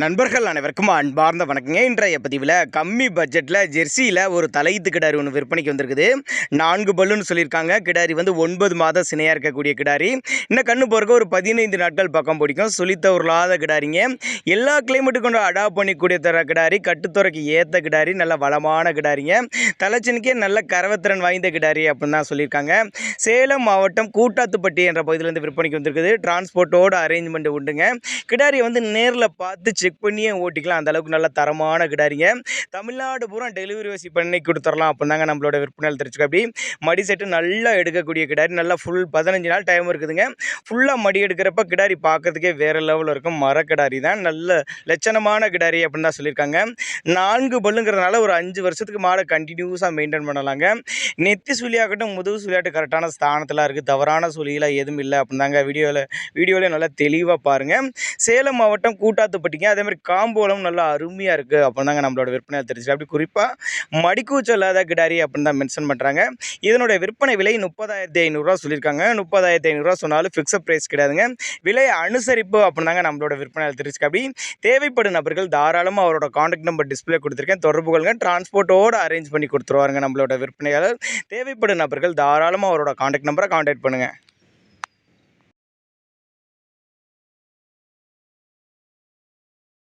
நண்பர்கள் அனைவருக்கும் அன்பார்ந்த வணக்கங்க. இன்றைய பதிவில் கம்மி பட்ஜெட்டில் ஜெர்சியில் ஒரு தலையீத்து கிடாரி ஒன்று விற்பனைக்கு வந்திருக்குது. 4 பல்லுன்னு சொல்லியிருக்காங்க. கிடாரி வந்து 9 மாத சினையாக இருக்கக்கூடிய கிடாரி. இன்னும் கண்ணு போகிறக்கு ஒரு 15 நாட்கள் பக்கம் பிடிக்கும். சுழித்த உருளாத கிடாரிங்க. எல்லா கிளைமேட்டுக்கு கொண்டு அடாப்ட் பண்ணிக்கூடிய தர கிடாரி, கட்டுத்துறைக்கு ஏற்ற கிடாரி, நல்ல வளமான கிடாரிங்க. தலைச்சனுக்கே நல்ல கரவத்திறன் வாய்ந்த கிடாரி அப்படின்னு தான் சொல்லியிருக்காங்க. சேலம் மாவட்டம் கூட்டாத்துப்பட்டி என்ற பகுதியிலேருந்து விற்பனைக்கு வந்திருக்குது. டிரான்ஸ்போர்ட்டோட அரேஞ்ச்மெண்ட் உண்டுங்க. கிடாரியை வந்து நேரில் பார்த்து செக் பண்ணியே ஓட்டிக்கலாம். அந்த அளவுக்கு நல்ல தரமான கிடாரிங்க. தமிழ்நாடு பூரா டெலிவரி வசதி பண்ணி கொடுத்துடலாம் அப்படின்னு தாங்க நம்மளோட விற்பனையில் தெரிஞ்சுக்க. அப்படி மடி செட்டு நல்லா எடுக்கக்கூடிய கிடாரி, நல்லா ஃபுல் 15 நாள் டைம் இருக்குதுங்க. ஃபுல்லாக மடி எடுக்கிறப்ப கிடாரி பார்க்கறதுக்கே வேறு லெவலில் இருக்கும். மரக்கிடாரி தான், நல்ல லட்சணமான கிடாரி அப்படின்னு தான் சொல்லியிருக்காங்க. 4 பல்லுங்கிறதுனால ஒரு 5 வருஷத்துக்கு மாடை கண்டினியூஸாக மெயின்டைன் பண்ணலாங்க. நெத்தி சுழியாகட்டும் முதுகு சுழியாகட்டும் கரெக்டான ஸ்தானத்தில் இருக்குது. தவறான சுழியில் எதுவும் இல்லை அப்படின்னு தாங்க வீடியோவில் நல்லா தெளிவாக பாருங்கள். சேலம் மாவட்டம் கூட்டாத்துப்பட்டிங்க. அதேமாதிரி காம்போலம் நல்லா அருமையாக இருக்குது அப்படின்னு தாங்க நம்மளோட விற்பனையில் தெரிஞ்சுக்க. அப்படி குறிப்பாக மடிக்கூச்சல் இல்லாத கிடாரி அப்படின்னு தான் மென்ஷன் பண்ணுறாங்க. இதனுடைய விற்பனை விலை 30,500 சொல்லியிருக்காங்க. 30,500 சொன்னாலும் ஃபிக்ஸட் ப்ரைஸ் கிடையாதுங்க. விலை அனுசரிப்பு அப்படின்னு தாங்க நம்மளோட விற்பனையில் தெரிஞ்சுக்க. அப்படி தேவைப்படும் நபர்கள் தாராளமாக அவரோட காண்டாக்ட் நம்பர் டிஸ்பிளே கொடுத்துருக்கேன், தொடர்பு கொள்ளுங்க. டிரான்ஸ்போர்ட்டோடு அரேஞ்ச் பண்ணி கொடுத்துருவாருங்க நம்மளோட விற்பனையாளர். தேவைப்படும் நபர்கள் தாராளமாக அவரோட காண்டாக்ட் நம்பரை காண்டாக்ட் பண்ணுங்கள்.